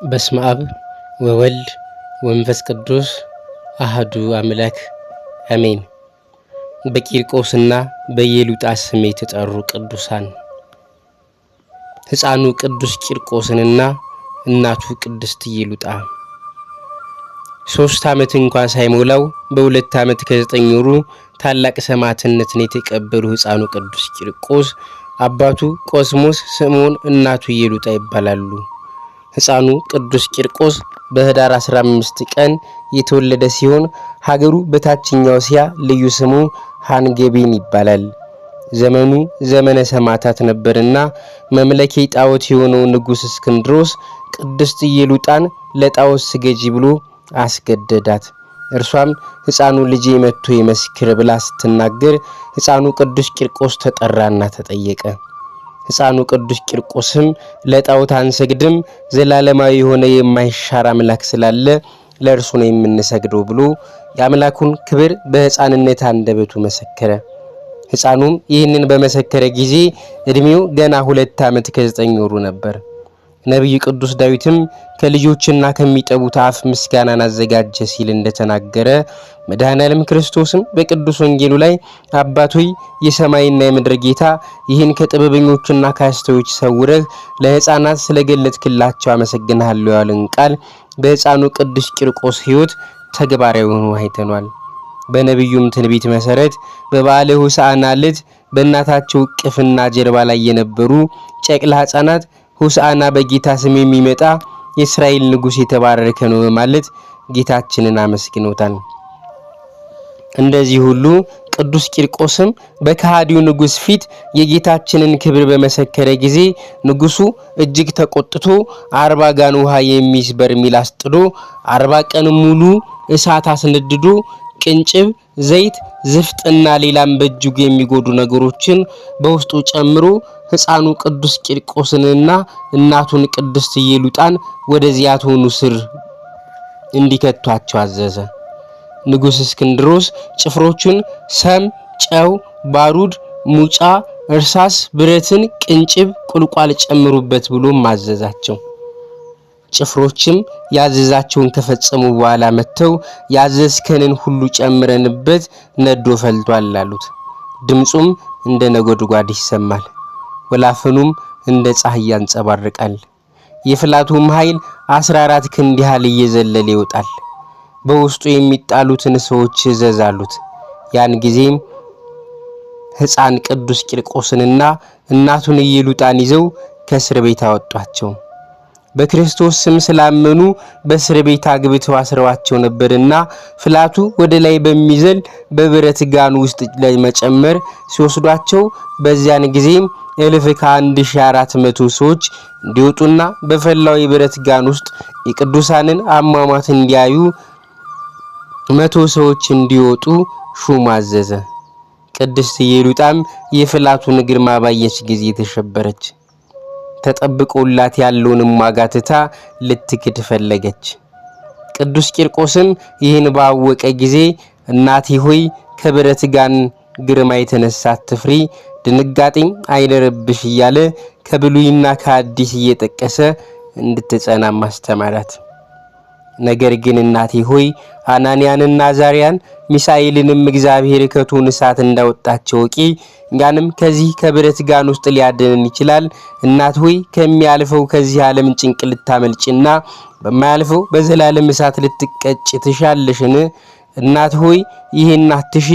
በስመ አብ ወወልድ ወመንፈስ ቅዱስ አሐዱ አምላክ አሜን። በቂርቆስና በኢየሉጣ ስም የተጠሩ ቅዱሳን ሕፃኑ ቅዱስ ቂርቆስንና እናቱ ቅድስት ኢየሉጣ 3 ዓመት እንኳን ሳይሞላው በ2 ዓመት ከ9 ወሩ ታላቅ ሰማዕትነትን የተቀበሉ ሕፃኑ ቅዱስ ቂርቆስ አባቱ ቆስሞስ፣ ስምዖን፣ እናቱ ኢየሉጣ ይባላሉ። ሕፃኑ ቅዱስ ቂርቆስ በህዳር 15 ቀን የተወለደ ሲሆን ሀገሩ በታችኛው እስያ ልዩ ስሙ ሃንገቤን ይባላል። ዘመኑ ዘመነ ሰማዕታት ነበርና መምለኬ ጣዖት የሆነው ንጉሥ እስክንድሮስ ቅድስት ኢየሉጣን ለጣዖት ስገጂ ብሎ አስገደዳት። እርሷም ሕፃኑ ልጄ መጥቶ ይመስክር ብላ ስትናገር ሕፃኑ ቅዱስ ቂርቆስ ተጠራና ተጠየቀ። ሕፃኑ ቅዱስ ቂርቆስም ለጣዖት አንሰግድም፣ ዘላለማዊ የሆነ የማይሻር አምላክ ስላለ ለእርሱ ነው የምንሰግደው ብሎ የአምላኩን ክብር በሕፃንነት አንደበቱ መሰከረ። ሕፃኑም ይህንን በመሰከረ ጊዜ እድሜው ገና 2 ዓመት ከ9 ወሩ ነበር። ነቢዩ ቅዱስ ዳዊትም ከልጆችና ከሚጠቡት አፍ ምስጋናን አዘጋጀ ሲል እንደተናገረ መድኃኔዓለም ክርስቶስም በቅዱስ ወንጌሉ ላይ አባቶይ የሰማይና የምድር ጌታ ይህን ከጥበበኞችና ከአስተዋዮች ሰውረህ ለሕፃናት ስለገለጥክላቸው አመሰግንሃለሁ ያለን ቃል በሕፃኑ ቅዱስ ቂርቆስ ሕይወት ተግባራዊ ሆኖ አይተናል። በነቢዩም ትንቢት መሰረት በበዓለ ሆሳዕና ዕለት በእናታቸው እቅፍና ጀርባ ላይ የነበሩ ጨቅላ ሕፃናት ሆሳዕና በጌታ ስም የሚመጣ የእስራኤል ንጉሥ የተባረከ ነው በማለት ጌታችንን አመስግኖታል። እንደዚህ ሁሉ ቅዱስ ቂርቆስም በከሃዲው ንጉሥ ፊት የጌታችንን ክብር በመሰከረ ጊዜ ንጉሡ እጅግ ተቆጥቶ 40 ጋን ውሃ የሚይዝ በርሜል አስጥዶ 40 ቀን ሙሉ እሳት አስነድዶ ቅንጭብ፣ ዘይት፣ ዝፍጥና ሌላም በእጅጉ የሚጎዱ ነገሮችን በውስጡ ጨምሮ ሕፃኑ ቅዱስ ቂርቆስንና እናቱን ቅድስት ኢየሉጣን ወደዚያ እቶኑ ስር እንዲከቷቸው አዘዘ። ንጉሥ እስክንድሮስ ጭፍሮቹን ሰም፣ ጨው፣ ባሩድ፣ ሙጫ፣ እርሳስ፣ ብረትን፣ ቅንጭብ፣ ቁልቋል ጨምሩበት ብሎም አዘዛቸው። ጭፍሮችም ያዘዛቸውን ከፈጸሙ በኋላ መተው ያዘዝከንን ሁሉ ጨምረንበት ነዶ ፈልቷል አሉት። ድምጹም እንደ ነጎድጓድ ይሰማል፣ ወላፈኑም እንደ ፀሐይ ያንጸባርቃል። የፍላቱም ኃይል 14 ክንድ ያህል እየዘለለ ይወጣል። በውስጡ የሚጣሉትን ሰዎች ይዘዛሉት። ያን ጊዜም ሕፃን ቅዱስ ቂርቆስንና እናቱን ኢየሉጣን ይዘው ከእስር ቤት አወጧቸው። በክርስቶስ ስም ስላመኑ በእስር ቤት አግብተው አስረዋቸው ነበርና ፍላቱ ወደ ላይ በሚዘል በብረት ጋን ውስጥ ለመጨመር ሲወስዷቸው በዚያን ጊዜም 1400 ሰዎች እንዲወጡና በፈላው የብረት ጋን ውስጥ የቅዱሳንን አሟሟት እንዲያዩ 100 ሰዎች እንዲወጡ ሹም አዘዘ። ቅድስት ኢየሉጣም የፍላቱን ግርማ ባየች ጊዜ ተሸበረች። ተጠብቆላት ያለውንም ዋጋ ትታ ልትክድ ፈለገች። ቅዱስ ቂርቆስም ይህን ባወቀ ጊዜ እናቴ ሆይ ከብረት ጋን ግርማ የተነሳ አትፍሪ፣ ድንጋጤም አይደረብሽ እያለ ከብሉይና ከአዲስ እየጠቀሰ እንድትጸና ማስተማራት። ነገር ግን እናቴ ሆይ አናንያንና አዛርያን ሚሳኤልንም እግዚአብሔር ከእቶነ እሳት እንዳወጣቸው ወቂ፣ እኛንም ከዚህ ከብረት ጋን ውስጥ ሊያድነን ይችላል። እናት ሆይ ከሚያልፈው ከዚህ ዓለም ጭንቅ ልታመልጭና በማያልፈው በዘላለም እሳት ልትቀጭ ትሻለሽን? እናት ሆይ ይህን አትሺ፣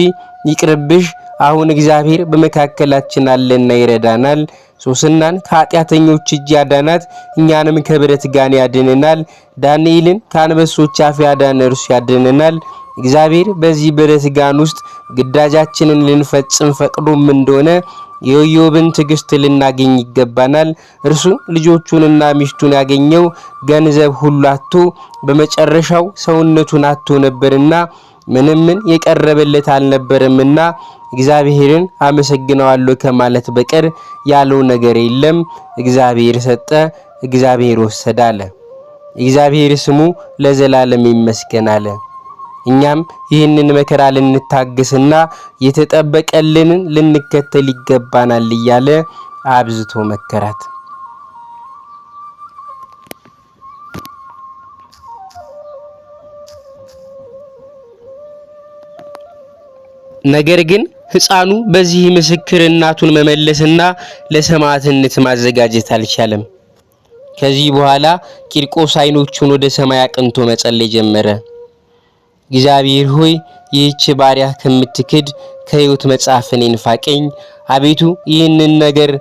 ይቅርብሽ። አሁን እግዚአብሔር በመካከላችን አለና ይረዳናል። ሶስናን ከኃጢአተኞች እጅ ያዳናት እኛንም ከብረት ጋን ያድነናል። ዳንኤልን ከአንበሶች አፍ ያዳነ እርሱ ያድነናል። እግዚአብሔር በዚህ ብረት ጋን ውስጥ ግዳጃችንን ልንፈጽም ፈቅዶም እንደሆነ የኢዮብን ትዕግስት ልናገኝ ይገባናል። እርሱ ልጆቹንና ሚስቱን ያገኘው ገንዘብ ሁሉ አጥቶ በመጨረሻው ሰውነቱን አጥቶ ነበርና ምንም የቀረበለት አልነበረምና እግዚአብሔርን አመሰግነዋለሁ ከማለት በቀር ያለው ነገር የለም። እግዚአብሔር ሰጠ፣ እግዚአብሔር ወሰደ አለ። እግዚአብሔር ስሙ ለዘላለም ይመስገን አለ። እኛም ይህንን መከራ ልንታገስና የተጠበቀልንን ልንከተል ይገባናል እያለ አብዝቶ መከራት። ነገር ግን ሕፃኑ በዚህ ምስክር እናቱን መመለስና ለሰማዕትነት ማዘጋጀት አልቻለም። ከዚህ በኋላ ቂርቆስ ዓይኖቹን ወደ ሰማይ አቅንቶ መጸለይ ጀመረ። እግዚአብሔር ሆይ ይህች ባሪያ ከምትክድ ከሕይወት መጽሐፍ እኔን ፋቀኝ። አቤቱ ይህንን ነገር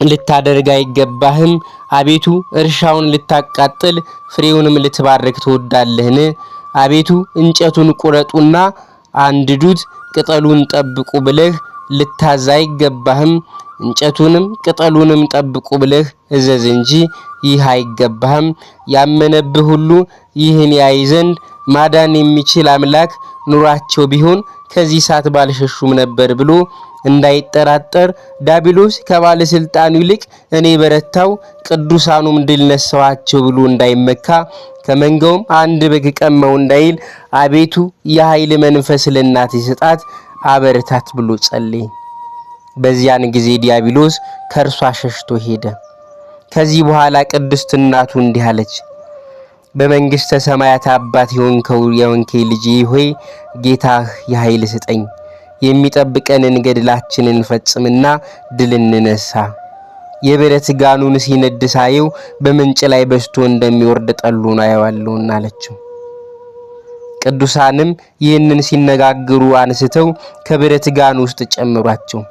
ልታደርግ አይገባህም። አቤቱ እርሻውን ልታቃጥል ፍሬውንም ልትባርክ ትወዳለህን? አቤቱ እንጨቱን ቁረጡና አንድዱት፣ ቅጠሉን ጠብቁ ብለህ ልታዝ አይገባህም። እንጨቱንም ቅጠሉንም ጠብቁ ብለህ እዘዝ እንጂ ይህ አይገባህም። ያመነብህ ሁሉ ይህን ያይ ዘንድ ማዳን የሚችል አምላክ ኑራቸው ቢሆን ከዚህ እሳት ባልሸሹም ነበር ብሎ እንዳይጠራጠር ዲያብሎስ ከባለስልጣኑ ይልቅ እኔ በረታው ቅዱሳኑም ድል ነሳዋቸው ብሎ እንዳይመካ ከመንጋውም አንድ በግ ቀማው እንዳይል አቤቱ የኃይል መንፈስ ለእናት ይስጣት አበረታት ብሎ ጸለየ። በዚያን ጊዜ ዲያብሎስ ከእርሷ ሸሽቶ ሄደ። ከዚህ በኋላ ቅድስት እናቱ እንዲህ አለች። በመንግስተ ሰማያት አባት የሆንከው ልጄ ሆይ ጌታህ የኃይል ስጠኝ። የሚጠብቀንን ገድላችንን ፈጽምና ድል እንነሳ። የብረት ጋኑን ሲነድ ሳየው በምንጭ ላይ በስቶ እንደሚወርድ ጠሉን አየዋለሁና አለችው። ቅዱሳንም ይህንን ሲነጋገሩ አንስተው ከብረት ጋን ውስጥ ጨምሯቸው።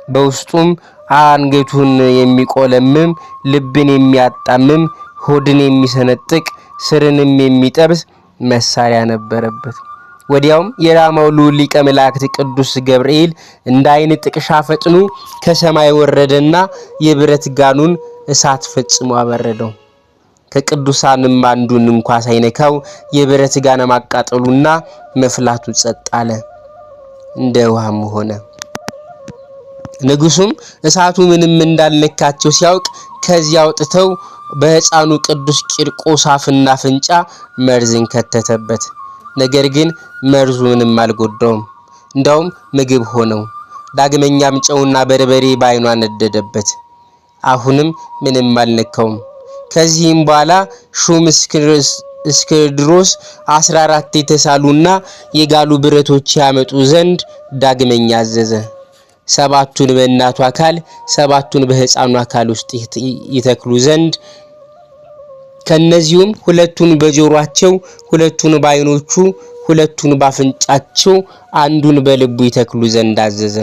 በውስጡም አንገቱን የሚቆለምም ልብን የሚያጣምም ሆድን የሚሰነጥቅ ስርንም የሚጠብስ መሳሪያ ነበረበት። ወዲያውም የራማው ልዑል ሊቀ መላእክት ቅዱስ ገብርኤል እንደ ዓይን ጥቅሻ ፈጥኖ ከሰማይ ወረደና የብረት ጋኑን እሳት ፈጽሞ አበረደው። ከቅዱሳንም አንዱን እንኳን ሳይነካው የብረት ጋን ማቃጠሉና መፍላቱ ጸጥ አለ፣ እንደ ውሃም ሆነ። ንጉሱም እሳቱ ምንም እንዳልነካቸው ሲያውቅ ከዚያ አውጥተው በሕፃኑ ቅዱስ ቂርቆስ አፍና አፍንጫ መርዝን ከተተበት። ነገር ግን መርዙ ምንም አልጎዳውም፣ እንዳውም ምግብ ሆነው። ዳግመኛም ጨውና በርበሬ በዓይኑ ነደደበት፣ አሁንም ምንም አልነካውም። ከዚህም በኋላ ሹም እስክንድሮስ 14 የተሳሉና የጋሉ ብረቶች ያመጡ ዘንድ ዳግመኛ አዘዘ። 7ቱን በእናቱ አካል 7ቱን በሕፃኑ አካል ውስጥ ይተክሉ ዘንድ፣ ከነዚሁም 2ቱን በጆሮአቸው፣ 2ቱን በዓይኖቹ፣ 2ቱን ባፍንጫቸው፣ አንዱን በልቡ ይተክሉ ዘንድ አዘዘ።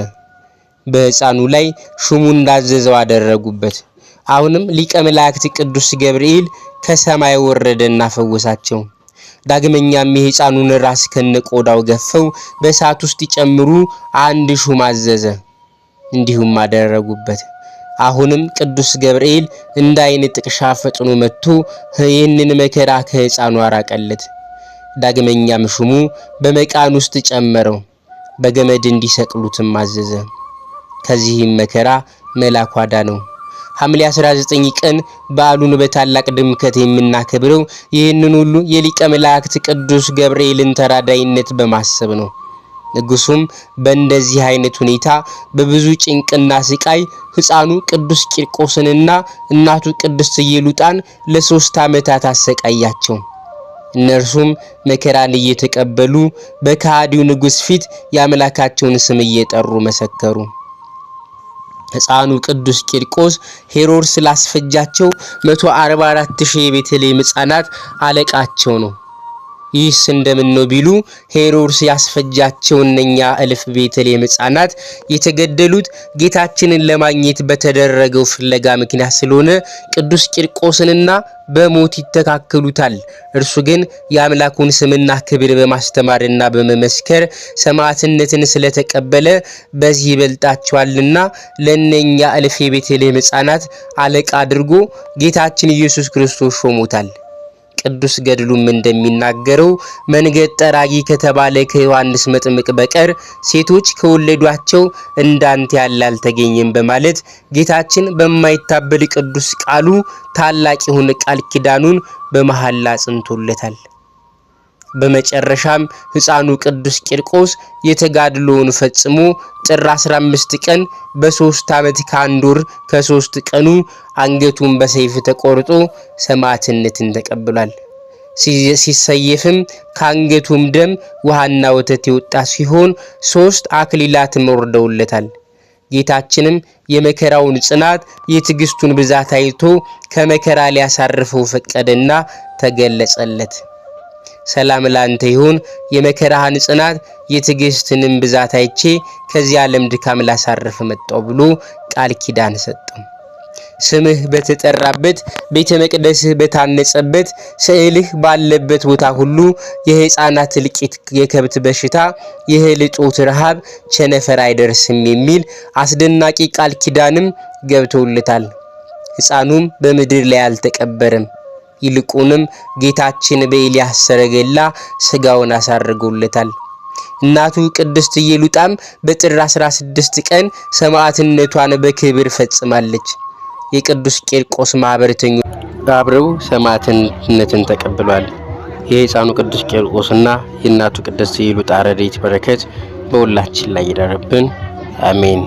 በሕፃኑ ላይ ሹሙ እንዳዘዘው አደረጉበት። አሁንም ሊቀ መላእክት ቅዱስ ገብርኤል ከሰማይ ወረደና ፈወሳቸው። ዳግመኛም የሕፃኑን ራስ ከነቆዳው ገፈው በእሳት ውስጥ ይጨምሩ አንድ ሹም አዘዘ። እንዲሁም አደረጉበት። አሁንም ቅዱስ ገብርኤል እንደ ዓይን ጥቅሻ ፈጥኖ መጥቶ ይህንን መከራ ከሕፃኑ አራቀለት። ዳግመኛም ሹሙ በመቃን ውስጥ ጨመረው፣ በገመድ እንዲሰቅሉትም አዘዘ። ከዚህም መከራ መልአኩ አዳነው። ሐምሌ 19 ቀን በዓሉን በታላቅ ድምቀት የምናከብረው ይህንን ሁሉ የሊቀ መላእክት ቅዱስ ገብርኤልን ተራዳይነት በማሰብ ነው። ንጉሱም በእንደዚህ አይነት ሁኔታ በብዙ ጭንቅና ስቃይ ሕፃኑ ቅዱስ ቂርቆስንና እናቱ ቅድስት ኢየሉጣን ለ3 ዓመታት አሰቃያቸው። እነርሱም መከራን እየተቀበሉ በካዲው ንጉስ ፊት የአምላካቸውን ስም እየጠሩ መሰከሩ። ሕፃኑ ቅዱስ ቂርቆስ ሄሮድስ ላስፈጃቸው 144,000 የቤተልሔም ሕፃናት አለቃቸው ነው። ይህስ እንደምን ነው ቢሉ ሄሮድስ ያስፈጃቸው እነኛ እልፍ ቤተልሔም ሕፃናት የተገደሉት ጌታችንን ለማግኘት በተደረገው ፍለጋ ምክንያት ስለሆነ ቅዱስ ቂርቆስንና በሞት ይተካከሉታል። እርሱ ግን የአምላኩን ስምና ክብር በማስተማርና በመመስከር ሰማዕትነትን ስለተቀበለ በዚህ ይበልጣቸዋልና ለነኛ እልፍ የቤተልሔም ሕፃናት አለቃ አድርጎ ጌታችን ኢየሱስ ክርስቶስ ሾሞታል። ቅዱስ ገድሉም እንደሚናገረው መንገድ ጠራጊ ከተባለ ከዮሐንስ መጥምቅ በቀር ሴቶች ከወለዷቸው እንዳንተ ያለ አልተገኘም በማለት ጌታችን በማይታበል ቅዱስ ቃሉ ታላቅ የሆነ ቃል ኪዳኑን በመሐላ አጽንቶለታል። በመጨረሻም ሕፃኑ ቅዱስ ቂርቆስ የተጋድሎውን ፈጽሞ ጥር 15 ቀን በ3 ዓመት ከ1 ወር ከ3 ቀኑ አንገቱን በሰይፍ ተቆርጦ ሰማዕትነትን ተቀብሏል። ሲሰየፍም ካንገቱም ደም ውሃና ወተት የወጣ ሲሆን 3 አክሊላትም ወርደውለታል። ጌታችንም የመከራውን ጽናት የትዕግስቱን ብዛት አይቶ ከመከራ ሊያሳርፈው ፈቀደና ተገለጸለት። ሰላም ላንተ ይሁን፣ የመከራህን ጽናት የትዕግስትንም ብዛት አይቼ ከዚህ ዓለም ድካም ላሳርፍ መጣው ብሎ ቃል ኪዳን ሰጠው። ስምህ በተጠራበት ቤተ መቅደስህ በታነጸበት ስዕልህ ባለበት ቦታ ሁሉ የሕፃናት እልቂት፣ የከብት በሽታ፣ የእህል እጦት፣ ረሃብ፣ ቸነፈር አይደርስም የሚል አስደናቂ ቃል ኪዳንም ገብቶለታል። ሕፃኑም በምድር ላይ አልተቀበረም። ይልቁንም ጌታችን በኤልያስ ሰረገላ ስጋውን አሳርጎለታል። እናቱ ቅድስት ኢየሉጣም በጥር 16 ቀን ሰማዕትነቷን በክብር ፈጽማለች። የቅዱስ ቂርቆስ ማህበረተኞች አብረው ሰማዕትነትን ተቀብሏል። የሕፃኑ ቅዱስ ቂርቆስና የእናቱ ቅድስት ኢየሉጣ ረድኤት በረከት በሁላችን ላይ ይደርብን፣ አሜን።